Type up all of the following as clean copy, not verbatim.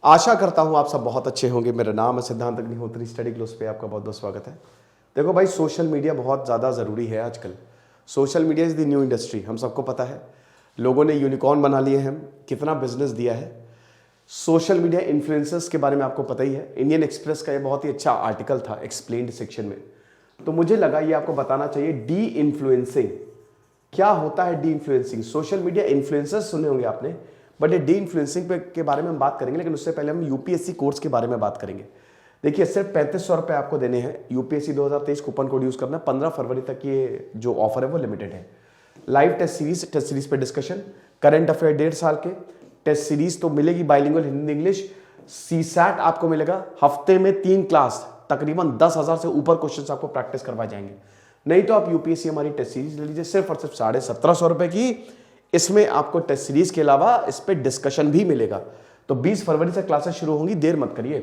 आशा करता हूं आप सब बहुत अच्छे होंगे। मेरा नाम है सिद्धांत अग्निहोत्री, स्टडी क्लोज पे आपका बहुत बहुत स्वागत है। देखो भाई, सोशल मीडिया बहुत ज़्यादा ज़रूरी है आजकल। Social media is the new industry, हम सबको पता है। लोगों ने यूनिकॉर्न बना लिए हैं, कितना बिजनेस दिया है। सोशल मीडिया इन्फ्लुएंसर्स के बारे में आपको पता ही है। इंडियन एक्सप्रेस का ये बहुत ही अच्छा आर्टिकल था एक्सप्लेन्ड सेक्शन में, तो मुझे लगा ये आपको बताना चाहिए। डी इन्फ्लुएंसिंग क्या होता है? D influencing, social media influencers सुने होंगे आपने, बट ये डी इन्फ्लुएंसिंग के बारे में हम बात करेंगे। लेकिन उससे पहले हम यूपीएससी कोर्स के बारे में बात करेंगे। देखिए, सिर्फ 3500 रुपये आपको देने हैं। यूपीएससी 2023 कूपन कोड यूज करना। 15 फरवरी तक ये जो ऑफर है वो लिमिटेड है। लाइव टेस्ट सीरीज पे डिस्कशन, करंट अफेयर 1.5 साल के टेस्ट सीरीज तो मिलेगी, बाइलिंगुअल हिंदी इंग्लिश। सीसैट आपको मिलेगा, हफ्ते में 3 क्लास, तकरीबन 10,000 से ऊपर क्वेश्चन आपको प्रैक्टिस करवाए जाएंगे। नहीं तो आप यूपीएससी हमारी टेस्ट सीरीज ले लीजिए, सिर्फ और सिर्फ 1750 रुपए की। इसमें आपको टेस्ट सीरीज के अलावा इस पे डिस्कशन भी मिलेगा। तो 20 फरवरी से क्लासेस शुरू होंगी, देर मत करिए।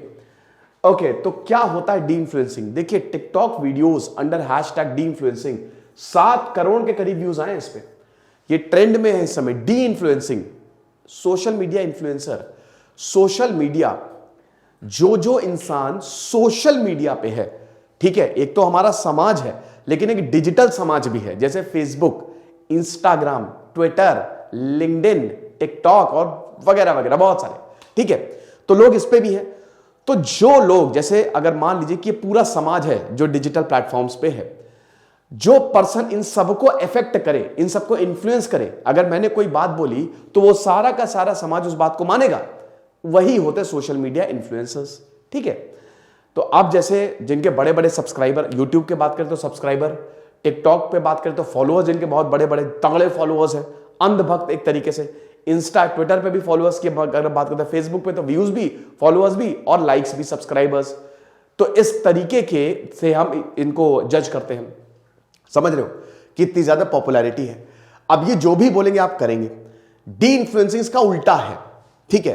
ओके, तो क्या होता है डी इन्फ्लुएंसिंग? देखिए, TikTok videos under hashtag D influencing 7 crore के करीब व्यूज आए इस पे। ये ट्रेंड में है इस समय D influencing. Social media influencer, social media, जो इंसान सोशल मीडिया पे है, ठीक है, एक तो हमारा समाज है, लेकिन एक डिजिटल समाज भी है, जैसे Facebook, Instagram, Twitter, LinkedIn, TikTok और वगैरह वगैरह बहुत सारे, ठीक है। तो लोग इस पे भी हैं। तो जो लोग, जैसे अगर मान लीजिए कि पूरा समाज है जो डिजिटल प्लेटफॉर्म्स पे है, जो पर्सन इन सबको इफेक्ट करे, इन सबको इन्फ्लुएंस करे, अगर मैंने कोई बात बोली तो वो सारा का सारा समाज उस बात को मानेगा, वही होते सोशल मीडिया इन्फ्लुएंसर्स, ठीक है। तो अब जैसे जिनके बड़े बड़े सब्सक्राइबर, यूट्यूब के बात करें तो सब्सक्राइबर, टिकटॉक पे बात करें तो फॉलोअर्स, जिनके बहुत बड़े बड़े तगड़े फॉलोअर्स हैं, अंधभक्त एक तरीके से। इंस्टा, ट्विटर पे भी फॉलोअर्स की अगर बात करते हैं, फेसबुक पे तो व्यूज भी, फॉलोअर्स भी और लाइक्स भी, सब्सक्राइबर्स। तो इस तरीके के से हम इनको जज करते हैं। समझ रहे हो कितनी ज्यादा पॉपुलैरिटी है। अब ये जो भी बोलेंगे आप करेंगे। डी इन्फ्लुएंसिंग इसका उल्टा है, ठीक है।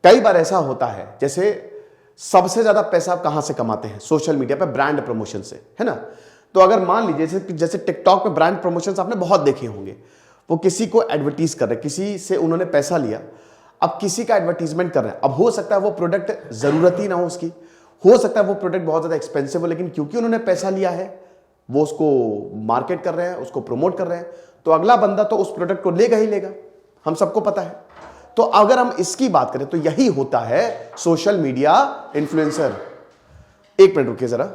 कई बार ऐसा होता है, जैसे सबसे ज्यादा पैसा आप कहां से कमाते हैं? सोशल मीडिया पे ब्रांड प्रमोशन से, है ना। तो अगर मान लीजिए जैसे टिकटॉक पे ब्रांड प्रमोशंस आपने बहुत देखे होंगे, वो किसी को एडवर्टीज कर रहे हैं, किसी से उन्होंने पैसा लिया, अब किसी का एडवर्टीजमेंट कर रहे हैं। अब हो सकता है वो प्रोडक्ट जरूरत ही ना हो उसकी, हो सकता है वो प्रोडक्ट बहुत ज्यादा एक्सपेंसिव हो, लेकिन क्योंकि उन्होंने पैसा लिया है वो उसको मार्केट कर रहे हैं, उसको प्रमोट कर रहे हैं, तो अगला बंदा तो उस प्रोडक्ट को लेगा ही लेगा, हम सबको पता है। तो अगर हम इसकी बात करें तो यही होता है सोशल मीडिया इन्फ्लुएंसर। एक मिनट रुकिए जरा।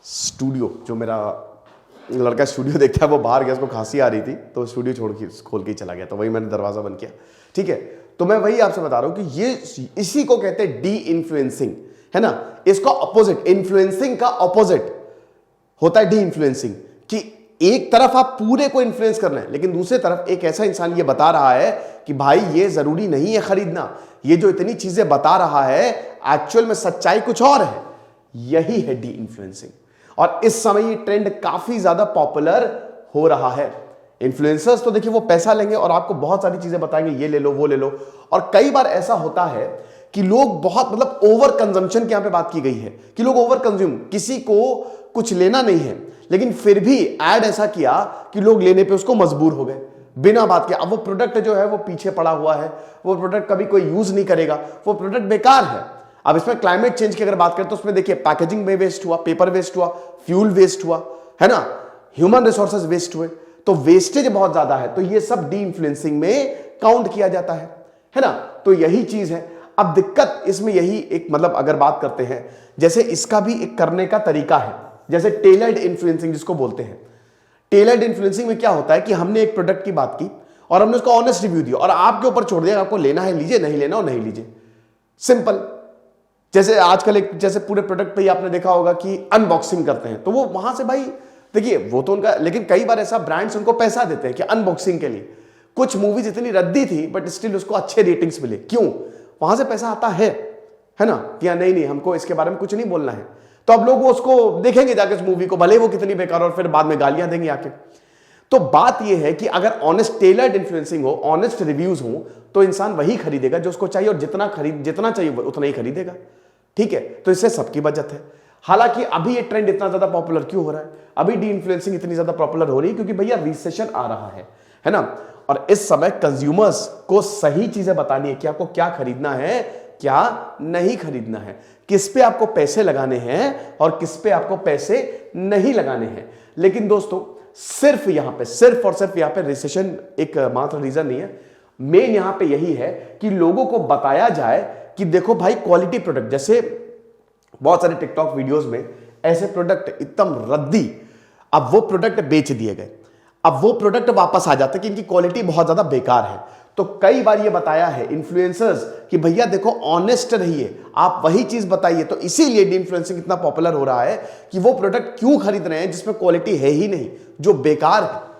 स्टूडियो, जो मेरा लड़का स्टूडियो देखता है, वो बाहर गया, उसको खांसी आ रही थी तो स्टूडियो छोड़ के खोल के ही चला गया, तो वही मैंने दरवाजा बंद किया, ठीक है। तो मैं वही आपसे बता रहा हूं कि ये इसी को कहते हैं डी इन्फ्लुएंसिंग, है ना। इसका ऑपोजिट, इन्फ्लुएंसिंग का ऑपोजिट होता है डी इन्फ्लुएंसिंग, कि एक तरफ आप पूरे को इन्फ्लुएंस कर रहे हैं, लेकिन दूसरी तरफ एक ऐसा इंसान ये बता रहा है कि भाई ये जरूरी नहीं है खरीदना, ये जो इतनी चीजें बता रहा है एक्चुअल में सच्चाई कुछ और है। यही है डी इन्फ्लुएंसिंग, और इस समय ये ट्रेंड काफी ज्यादा पॉपुलर हो रहा है। इन्फ्लुएंसर्स तो देखिए वो पैसा लेंगे और आपको बहुत सारी चीजें बताएंगे, ये ले लो वो ले लो। और कई बार ऐसा होता है कि लोग बहुत, मतलब ओवर कंजम्पशन की यहां पे बात की गई है कि लोग ओवर कंज्यूम, किसी को कुछ लेना नहीं है लेकिन फिर भी एड ऐसा किया कि लोग लेने पे उसको मजबूर हो गए बिना बात के। अब वो प्रोडक्ट जो है वो पीछे पड़ा हुआ है, वो प्रोडक्ट कभी कोई यूज नहीं करेगा, वो प्रोडक्ट बेकार है। अब इसमें क्लाइमेट चेंज की अगर बात करें तो उसमें देखिए पैकेजिंग में वेस्ट हुआ, पेपर वेस्ट हुआ, फ्यूल वेस्ट हुआ, है ना, ह्यूमन रिसोर्सेज वेस्ट हुए, तो वेस्टेज बहुत ज्यादा है। तो ये सब डी इन्फ्लुएंसिंग में काउंट किया जाता है ना। तो यही चीज है। अब दिक्कत इसमें यही एक, मतलब अगर बात करते हैं, जैसे इसका भी एक करने का तरीका है, जैसे टेलर्ड इन्फ्लुएंसिंग जिसको बोलते हैं। टेलर्ड इन्फ्लुएंसिंग में क्या होता है कि हमने एक प्रोडक्ट की बात की और हमने उसका ऑनेस्ट रिव्यू दिया और आपके ऊपर छोड़ दिया, आपको लेना है लीजिए, नहीं लेना हो नहीं लीजिए, सिंपल। जैसे आजकल एक, जैसे पूरे प्रोडक्ट पे ही आपने देखा होगा कि अनबॉक्सिंग करते हैं, तो वो वहां से भाई देखिए वो तो उनका, लेकिन कई बार ऐसा ब्रांड्स उनको पैसा देते हैं कि अनबॉक्सिंग के लिए। कुछ मूवीज इतनी रद्दी थी बट स्टिल उसको अच्छे रेटिंग्स मिले, क्यों? वहां से पैसा आता है ना, कि नहीं हमको इसके बारे में कुछ नहीं बोलना है, तो अब लोग वो उसको देखेंगे जाके उस मूवी को, भले वो कितनी बेकार और फिर बाद में गालियां देंगे आके। तो बात यह है कि अगर ऑनेस्ट टेलर्ड इन्फ्लुएंसिंग हो, ऑनेस्ट रिव्यूज हो, तो इंसान वही खरीदेगा जो उसको चाहिए, और जितना चाहिए उतना ही खरीदेगा, ठीक है। तो इससे सबकी बचत है। हालांकि अभी ये ट्रेंड इतना ज्यादा पॉपुलर क्यों हो रहा है? अभी डी इन्फ्लुएंसिंग इतनी ज्यादा पॉपुलर हो रही है क्योंकि भैया रिसेशन आ रहा है ना। और इस समय कंज्यूमर्स को सही चीजें बतानी है कि आपको क्या खरीदना है, क्या नहीं खरीदना है, किस पे आपको पैसे लगाने हैं और किस पे आपको पैसे नहीं लगाने हैं। लेकिन दोस्तों सिर्फ और सिर्फ यहां पे रिसेशन एक मात्र रीजन नहीं है। मेन यहां पे यही है कि लोगों को बताया जाए कि देखो भाई क्वालिटी प्रोडक्ट, जैसे बहुत सारे टिकटॉक वीडियोस में ऐसे प्रोडक्ट एकदम रद्दी, अब वो प्रोडक्ट बेच दिए गए, अब वो प्रोडक्ट वापस आ जाते कि इनकी क्वालिटी बहुत ज्यादा बेकार है। तो कई बार ये बताया है इन्फ्लुएंसर्स कि भैया देखो ऑनेस्ट रहिए, आप वही चीज बताइए। तो इसीलिए डी इन्फ्लुएंसिंग इतना पॉपुलर हो रहा है कि वो प्रोडक्ट क्यों खरीद रहे हैं जिसमें क्वालिटी है ही नहीं, जो बेकार है।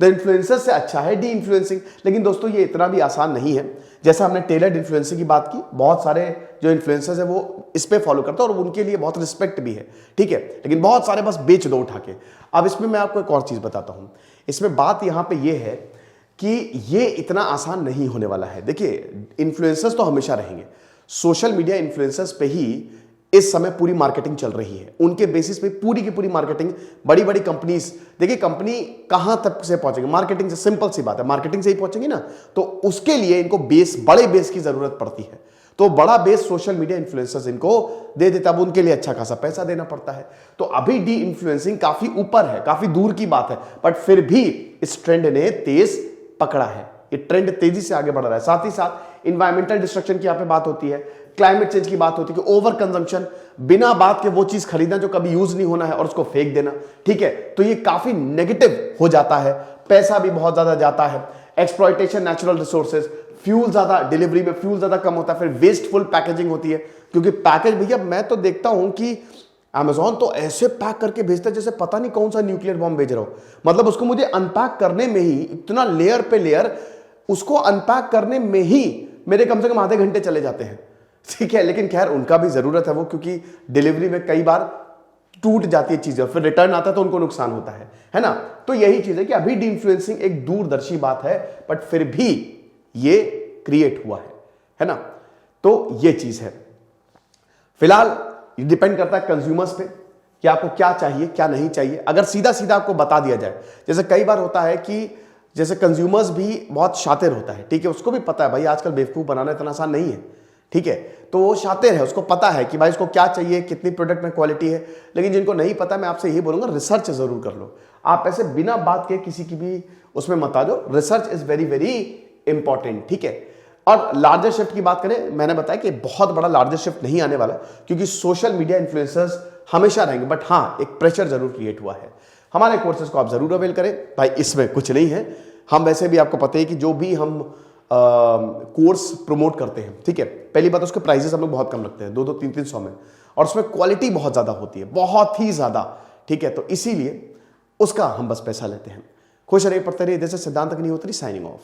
द इन्फ्लुएंसर से अच्छा है डी इन्फ्लुएंसिंग। लेकिन दोस्तों ये इतना भी आसान नहीं है। जैसा हमने टेलर्ड इन्फ्लुएंसिंग की बात की, बहुत सारे जो इन्फ्लुएंसर्स है वो इस पे फॉलो करते हैं और उनके लिए बहुत रिस्पेक्ट भी है, ठीक है। लेकिन बहुत सारे बस बेच दो उठा के। अब इसमें मैं आपको एक और चीज बताता हूं। इसमें बात यहां पे ये है कि ये इतना आसान नहीं होने वाला है। देखिए इन्फ्लुएंसर्स तो हमेशा रहेंगे, सोशल मीडिया इन्फ्लुएंसर्स पे ही इस समय पूरी मार्केटिंग चल रही है, उनके बेसिस पे पूरी की पूरी मार्केटिंग। बड़ी बड़ी कंपनीज, देखिए कंपनी कहां तक से पहुंचेगी, मार्केटिंग से। सिंपल सी बात है, मार्केटिंग से ही पहुंचेंगी ना। तो उसके लिए इनको बड़े बेस की जरूरत पड़ती है। तो बड़ा बेस सोशल मीडिया इन्फ्लुएंसर्स इनको दे देता, अब उनके लिए अच्छा खासा पैसा देना पड़ता है। तो अभी डी इन्फ्लुएंसिंग काफी ऊपर है, काफी दूर की बात है, बट फिर भी इस ट्रेंड ने तेज पकड़ा है। ये ट्रेंड तेजी से आगे बढ़ रहा है। साथ ही साथ इन्वायरमेंटल डिस्ट्रक्शन की यहां पे बात होती है, क्लाइमेट चेंज की बात होती है कि ओवर कंजम्पशन, बिना बात के वो चीज खरीदना जो कभी यूज नहीं होना है और उसको फेंक देना, ठीक है। तो ये काफी नेगेटिव हो जाता है, पैसा भी बहुत ज्यादा जाता है, एक्सप्लॉयटेशन नेचुरल रिसोर्सेज, फ्यूल ज्यादा, डिलीवरी में फ्यूल ज्यादा कम होता है, फिर वेस्टफुल पैकेजिंग होती है। क्योंकि पैकेज भैया मैं तो देखता हूं कि अमेज़न तो ऐसे पैक करके भेजता है जैसे पता नहीं कौन सा न्यूक्लियर बॉम्ब भेज रहा हो। मतलब उसको मुझे अनपैक करने में ही इतना लेयर पे लेयर, उसको अनपैक करने में ही मेरे कम से कम आधे घंटे चले जाते हैं, ठीक है। लेकिन खैर उनका भी जरूरत है वो, क्योंकि डिलीवरी में कई बार टूट जाती है चीजें, फिर रिटर्न आता है तो उनको नुकसान होता है ना। तो यही चीज है कि अभी डी इन्फ्लुएंसिंग एक दूरदर्शी बात है, बट फिर भी ये क्रिएट हुआ है ना। तो ये चीज है। फिलहाल डिपेंड करता है कंज्यूमर्स पे कि आपको क्या चाहिए क्या नहीं चाहिए। अगर सीधा सीधा आपको बता दिया जाए, जैसे कई बार होता है कि जैसे कंज्यूमर्स भी बहुत शातिर होता है, ठीक है, उसको भी पता है भाई आजकल बेवकूफ बनाना इतना आसान नहीं है, ठीक है। तो वो शातिर है, उसको पता है कि भाई इसको क्या चाहिए, कितनी प्रोडक्ट में क्वालिटी है। लेकिन जिनको नहीं पता, मैं आपसे यही बोलूंगा रिसर्च जरूर कर लो। आप ऐसे बिना बात के किसी की भी उसमें मत आ जाओ। Research is very very important, ठीक है। और लार्जर शिफ्ट की बात करें, मैंने बताया कि बहुत बड़ा लार्जर शिफ्ट नहीं आने वाला, क्योंकि सोशल मीडिया इन्फ्लुएंसर्स हमेशा रहेंगे। बट हाँ, एक प्रेशर जरूर क्रिएट हुआ है। हमारे कोर्सेज को आप जरूर अवेल करें भाई, इसमें कुछ नहीं है। हम वैसे भी आपको पता है कि जो भी हम कोर्स प्रमोट करते हैं, ठीक है, पहली बात उसके प्राइसेस हम लोग बहुत कम रखते हैं, 2-2, 3-300 में, और उसमें क्वालिटी बहुत ज्यादा होती है, बहुत ही ज्यादा, ठीक है। तो इसीलिए उसका हम बस पैसा लेते हैं। खुश रहिए, पढ़ते रहिए। जैसे सिद्धांत अग्निहोत्री साइनिंग ऑफ।